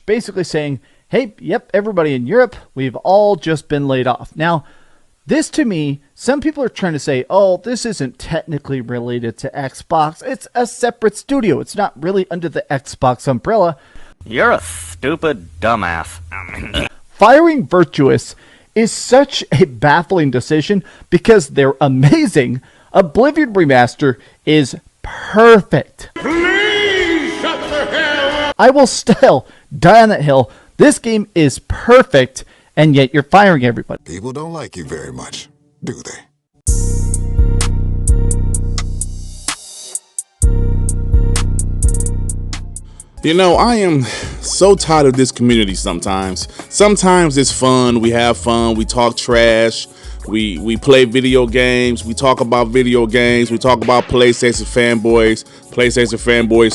basically saying, hey, yep, everybody in Europe, we've all just been laid off. Now, this to me, some people are trying to say, oh, this isn't technically related to Xbox. It's a separate studio. It's not really under the Xbox umbrella. You're a stupid dumbass. Firing Virtuous is such a baffling decision because they're amazing. Oblivion Remaster is perfect. Please shut the hell up! I will still die on that hill. This game is perfect, and yet you're firing everybody. People don't like you very much, do they? You know, I am so tired of this community sometimes. Sometimes it's fun, we have fun, we talk trash, we play video games, we talk about video games, we talk about PlayStation fanboys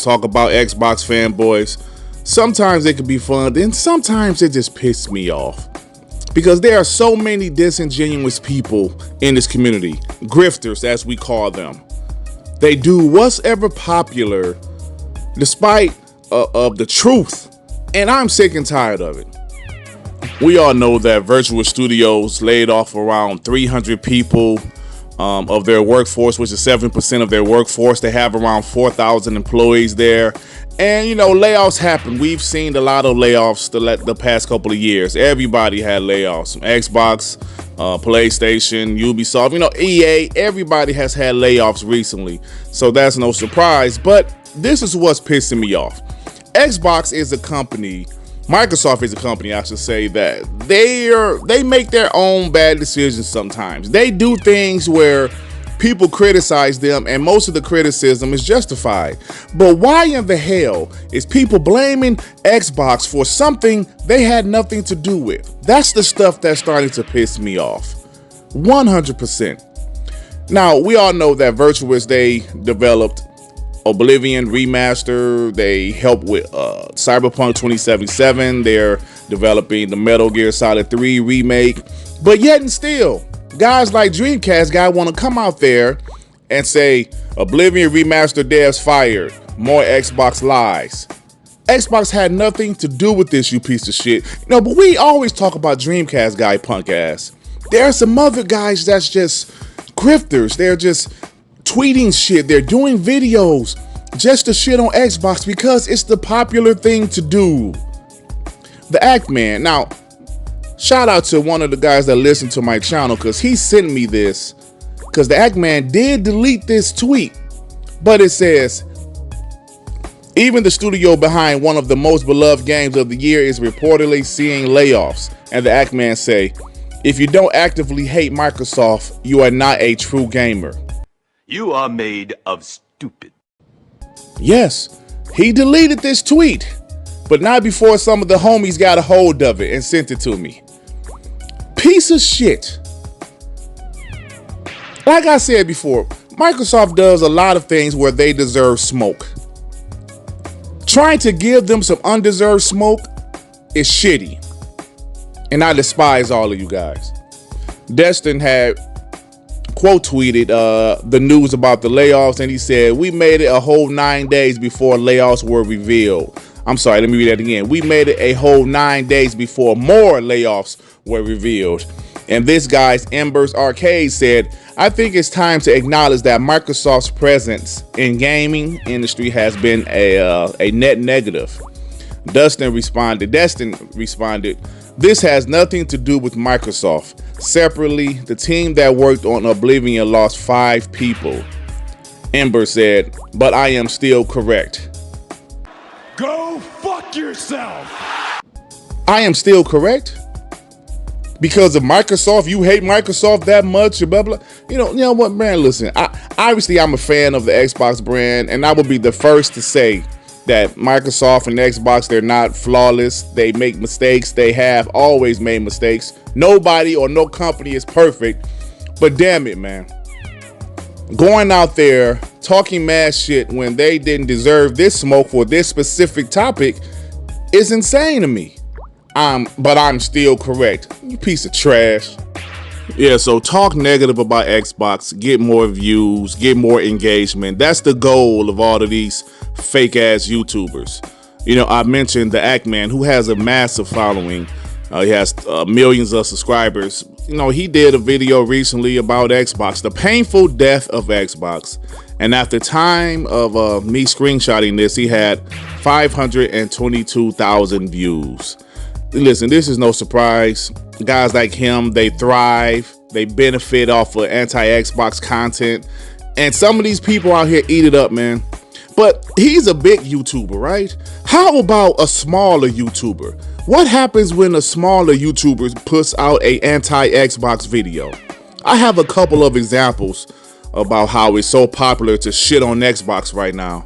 talk about Xbox fanboys. Sometimes it can be fun, then sometimes it just pisses me off. Because there are so many disingenuous people in this community, grifters as we call them. They do what's ever popular despite of the truth, and I'm sick and tired of it. We all know that Virtual Studios laid off around 300 people of their workforce, which is 7% of their workforce. They have around 4,000 employees there. And, you know, layoffs happen. We've seen a lot of layoffs the past couple of years. Everybody had layoffs. Xbox, PlayStation, Ubisoft, you know, EA, everybody has had layoffs recently. So that's no surprise. But this is what's pissing me off. Xbox is a company, Microsoft is a company, I should say, that they make their own bad decisions sometimes. They do things where people criticize them, and most of the criticism is justified. But why in the hell is people blaming Xbox for something they had nothing to do with? That's the stuff that's starting to piss me off. 100%. Now, we all know that Virtuous, they developed Oblivion Remaster, they helped with Cyberpunk 2077, they're developing the Metal Gear Solid 3 remake, but yet and still, guys like Dreamcast guy want to come out there and say, Oblivion Remaster devs fired, more Xbox lies. Xbox had nothing to do with this, you piece of shit. No, but we always talk about Dreamcast guy punk ass. There are some other guys that's just grifters, they're just tweeting shit, they're doing videos just to shit on Xbox because it's the popular thing to do. The Act Man. Now, shout out to one of the guys that listen to my channel because he sent me this, because the Act Man did delete this tweet, but it says, even the studio behind one of the most beloved games of the year is reportedly seeing layoffs. And the Act Man say, if you don't actively hate Microsoft, you are not a true gamer. You are made of stupid. Yes, he deleted this tweet, but not before some of the homies got a hold of it and sent it to me. Piece of shit. Like I said before, Microsoft does a lot of things where they deserve smoke. Trying to give them some undeserved smoke is shitty. And I despise all of you guys. Destin had quote tweeted the news about the layoffs, and he said, we made it a whole 9 days before layoffs were revealed. I'm sorry, let me read that again. We made it a whole 9 days before more layoffs were revealed. And this guy's Embers Arcade said, I think it's time to acknowledge that Microsoft's presence in gaming industry has been a net negative. Destin responded, this has nothing to do with Microsoft. Separately, the team that worked on Oblivion lost 5 people. Ember said, but I am still correct. Go fuck yourself! I am still correct? Because of Microsoft, you hate Microsoft that much, or blah, blah. You know what, man, listen, obviously I'm a fan of the Xbox brand, and I will be the first to say that Microsoft and Xbox, they're not flawless. They make mistakes. They have always made mistakes. Nobody or no company is perfect. But damn it, man. Going out there talking mad shit when they didn't deserve this smoke for this specific topic is insane to me. But I'm still correct. You piece of trash. Yeah, so talk negative about Xbox, get more views, get more engagement. That's the goal of all of these fake ass YouTubers. You know, I mentioned the Act Man, who has a massive following. He has millions of subscribers. You know, he did a video recently about Xbox, the painful death of Xbox. And at the time of me screenshotting this, he had 522,000 views. Listen, this is no surprise. Guys like him, they thrive. They benefit off of anti-Xbox content. And some of these people out here eat it up, man. But he's a big YouTuber, right? How about a smaller YouTuber? What happens when a smaller YouTuber puts out a anti-Xbox video? I have a couple of examples about how it's so popular to shit on Xbox right now.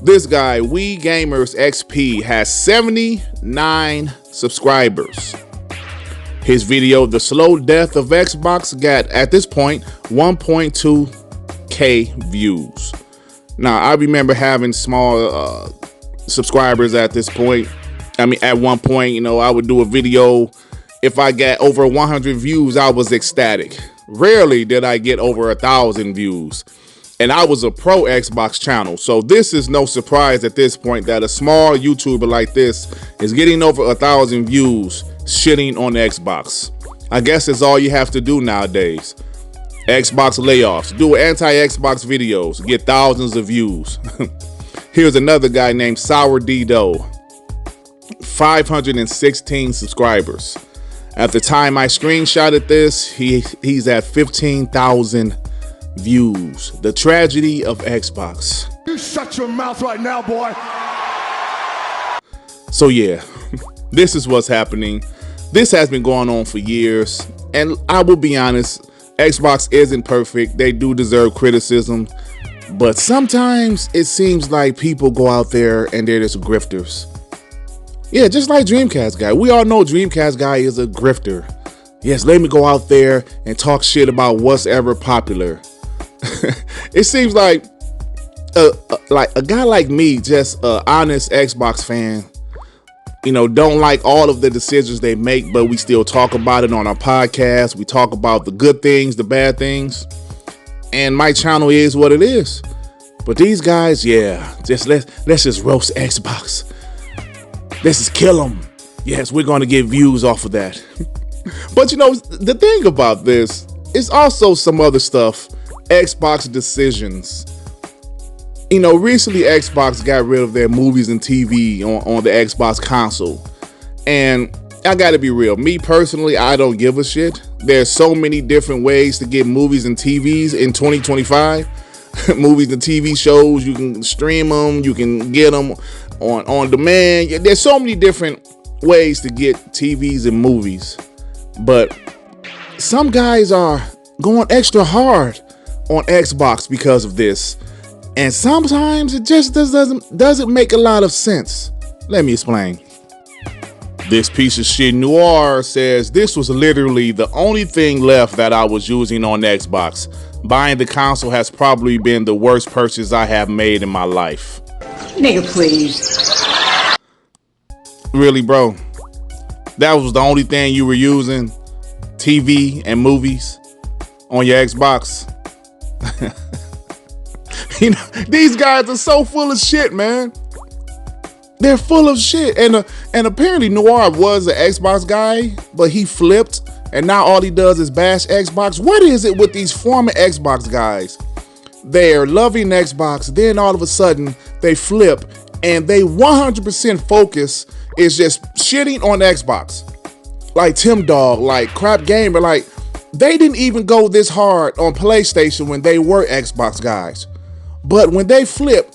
This guy, We Gamers XP, has 79 subscribers. His video, The Slow Death of Xbox, got, at this point, 1.2K views. Now, I remember having small subscribers at this point. I mean, at one point, you know, I would do a video. If I got over 100 views, I was ecstatic. Rarely did I get over 1,000 views. And I was a pro Xbox channel. So this is no surprise at this point that a small YouTuber like this is getting over 1,000 views shitting on Xbox. I guess it's all you have to do nowadays. Xbox layoffs, do anti-Xbox videos, get thousands of views. Here's another guy named Sour Dido, 516 subscribers. At the time I screenshotted this, he's at 15,000 views. The tragedy of Xbox. You shut your mouth right now, boy. So yeah, this is what's happening. This has been going on for years, and I will be honest, Xbox isn't perfect. They do deserve criticism, but sometimes it seems like people go out there and they're just grifters. Yeah, just like Dreamcast Guy. We all know Dreamcast Guy is a grifter. Yes, let me go out there and talk shit about what's ever popular. It seems like a guy like me, just an honest Xbox fan, you know, don't like all of the decisions they make, but we still talk about it on our podcast. We talk about the good things, the bad things, and my channel is what it is. But these guys, yeah, just let's just roast Xbox. Let's just kill them. Yes, we're going to get views off of that. But you know, the thing about this is also some other stuff. Xbox decisions. You know, recently Xbox got rid of their movies and TV on the Xbox console. And I gotta be real, me personally, I don't give a shit. There's so many different ways to get movies and TVs in 2025. Movies and TV shows, you can stream them, you can get them on demand. There's so many different ways to get TVs and movies. But some guys are going extra hard on Xbox because of this. And sometimes it just doesn't make a lot of sense. Let me explain. This piece of shit Noir says this was literally the only thing left that I was using on Xbox. Buying the console has probably been the worst purchase I have made in my life. Nigga, please. Really, bro? That was the only thing you were using? TV and movies on your Xbox? You know, these guys are so full of shit, man. They're full of shit. And apparently Noir was an Xbox guy, but he flipped, and now all he does is bash Xbox. What is it with these former Xbox guys? They're loving Xbox, then all of a sudden they flip, and they 100% focus is just shitting on Xbox. Like Tim Dog, like Crap Gamer, like they didn't even go this hard on PlayStation when they were Xbox guys. But when they flip,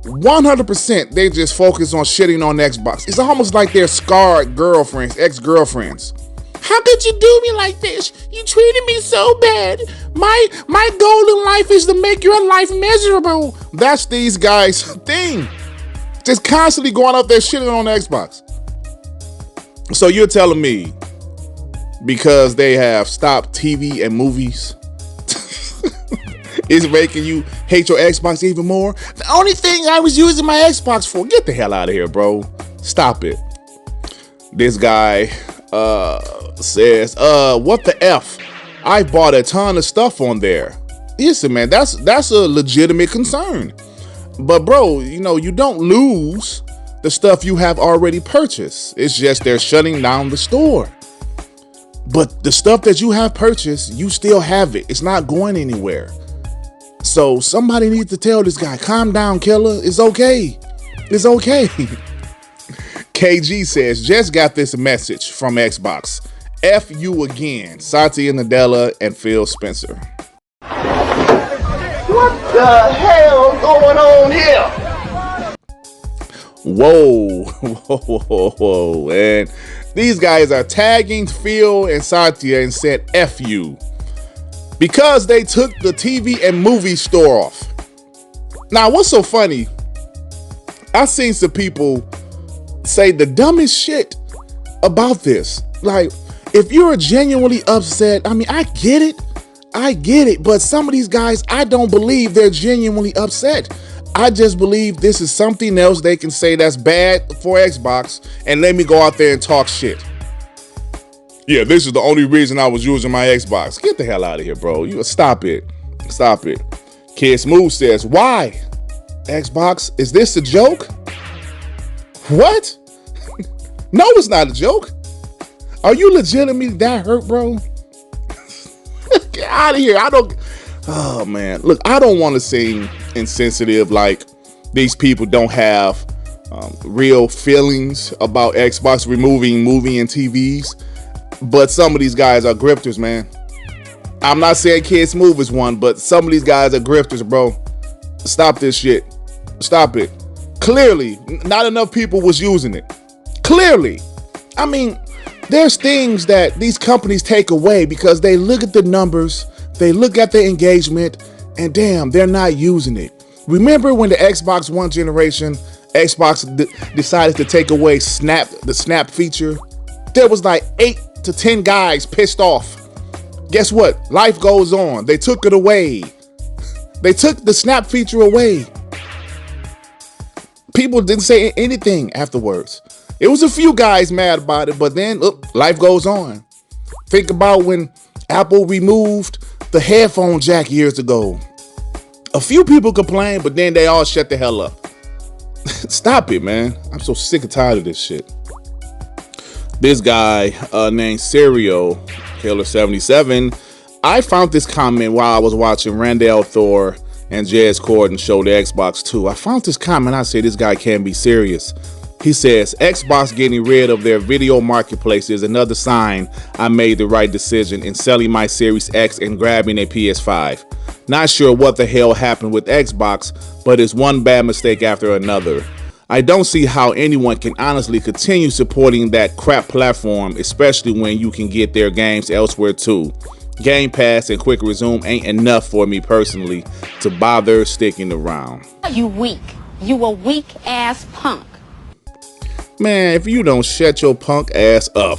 100% they just focus on shitting on Xbox. It's almost like they're scarred girlfriends, ex-girlfriends. How could you do me like this? You treated me so bad. My goal in life is to make your life miserable. That's these guys' thing. Just constantly going out there shitting on Xbox. So you're telling me because they have stopped TV and movies, it's making you hate your Xbox even more? The only thing I was using my Xbox for, get the hell out of here, bro. Stop it. This guy says, what the F? I bought a ton of stuff on there. Listen, man, that's a legitimate concern. But bro, you know, you don't lose the stuff you have already purchased. It's just they're shutting down the store. But the stuff that you have purchased, you still have it. It's not going anywhere. So somebody needs to tell this guy, calm down, killer. It's okay. It's okay. KG says, just got this message from Xbox. F you again. Satya Nadella and Phil Spencer. What the hell going on here? Whoa, whoa. And these guys are tagging Phil and Satya and said, F you. Because they took the TV and movie store off. Now, what's so funny? I've seen some people say the dumbest shit about this. Like, if you're genuinely upset, I mean, I get it, but some of these guys, I don't believe they're genuinely upset. I just believe this is something else they can say that's bad for Xbox and let me go out there and talk shit. Yeah, this is the only reason I was using my Xbox. Get the hell out of here, bro. You stop it. Stop it. Kid Smooth says, why? Xbox, is this a joke? What? No, it's not a joke. Are you legitimately that hurt, bro? Get out of here. Oh, man. Look, I don't want to seem insensitive like these people don't have real feelings about Xbox removing movie and TVs. But some of these guys are grifters, man. I'm not saying Kid Smooth is one, but some of these guys are grifters, bro. Stop this shit. Stop it. Clearly, not enough people was using it. Clearly. I mean, there's things that these companies take away because they look at the numbers, they look at the engagement, and damn, they're not using it. Remember when the Xbox One generation, Xbox decided to take away the snap feature? There was like 8 to 10 guys pissed off. Guess what? Life goes on. They took it away. They took the snap feature away. People didn't say anything afterwards. It was a few guys mad about it, but then life goes on. Think about when Apple removed the headphone jack years ago. A few people complained, but then they all shut the hell up. Stop it, man. I'm so sick and tired of this shit. This guy named Serial Killer 77. I found this comment while I was watching Randall Thor and Jez Corden show the Xbox 2. I found this comment. I said, this guy can't be serious. He says, Xbox getting rid of their video marketplace is another sign I made the right decision in selling my Series X and grabbing a PS5. Not sure what the hell happened with Xbox, but it's one bad mistake after another. I don't see how anyone can honestly continue supporting that crap platform, especially when you can get their games elsewhere too. Gamepass and Quick Resume ain't enough for me personally to bother sticking around. You weak. You a weak ass punk. Man, if you don't shut your punk ass up.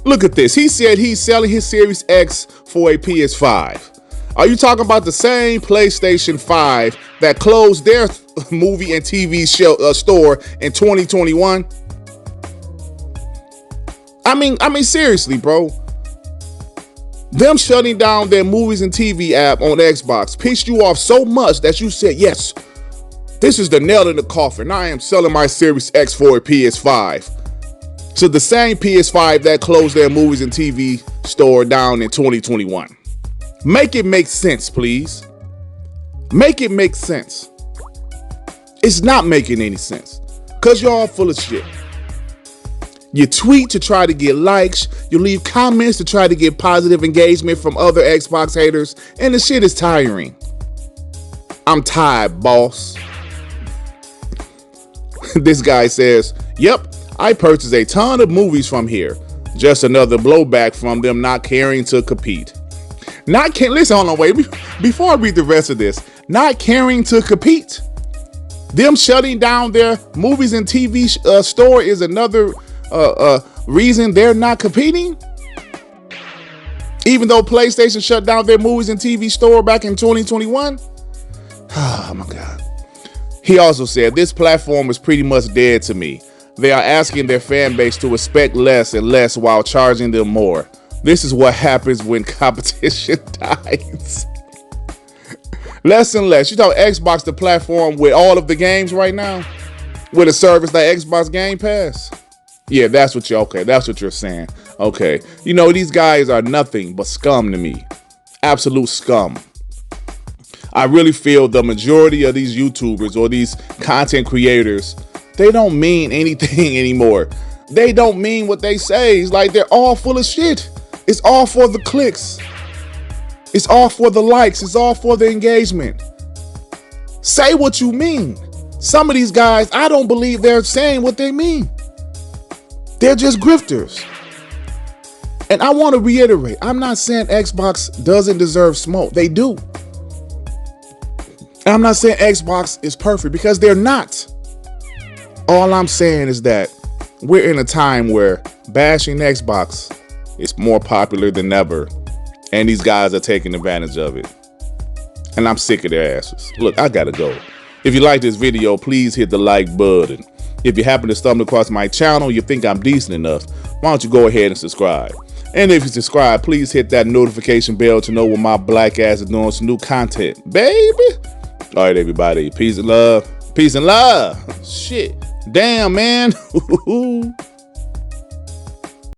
Look at this. He said he's selling his Series X for a PS5. Are you talking about the same PlayStation 5 that closed their movie and TV store in 2021? I mean, seriously, bro. Them shutting down their movies and TV app on Xbox pissed you off so much that you said, yes, this is the nail in the coffin. I am selling my Series X for a PS5. So the same PS5 that closed their movies and TV store down in 2021. Make it make sense, please. Make it make sense. It's not making any sense because you're all full of shit. You tweet to try to get likes. You leave comments to try to get positive engagement from other Xbox haters. And the shit is tiring. I'm tired, boss. This guy says, yep, I purchased a ton of movies from here. Just another blowback from them not caring to compete. Listen, hold on, wait. Before I read the rest of this, not caring to compete. Them shutting down their movies and TV store is another reason they're not competing. Even though PlayStation shut down their movies and TV store back in 2021. Oh my God. He also said, this platform is pretty much dead to me. They are asking their fan base to expect less and less while charging them more. This is what happens when competition dies. Less and less. You talk Xbox, the platform with all of the games right now. with a service like Xbox Gamepass? Yeah, that's what you're saying. Okay. You know, these guys are nothing but scum to me. Absolute scum. I really feel the majority of these YouTubers or these content creators, they don't mean anything anymore. They don't mean what they say. It's like they're all full of shit. It's all for the clicks. It's all for the likes. It's all for the engagement. Say what you mean. Some of these guys, I don't believe they're saying what they mean. They're just grifters. And I want to reiterate, I'm not saying Xbox doesn't deserve smoke. They do. And I'm not saying Xbox is perfect, because they're not. All I'm saying is that we're in a time where bashing Xbox is more popular than ever. And these guys are taking advantage of it. And I'm sick of their asses. Look, I gotta go. If you like this video, please hit the like button. If you happen to stumble across my channel, you think I'm decent enough, why don't you go ahead and subscribe? And if you subscribe, please hit that notification bell to know when my black ass is doing some new content, baby. All right, everybody. Peace and love. Peace and love. Shit. Damn, man.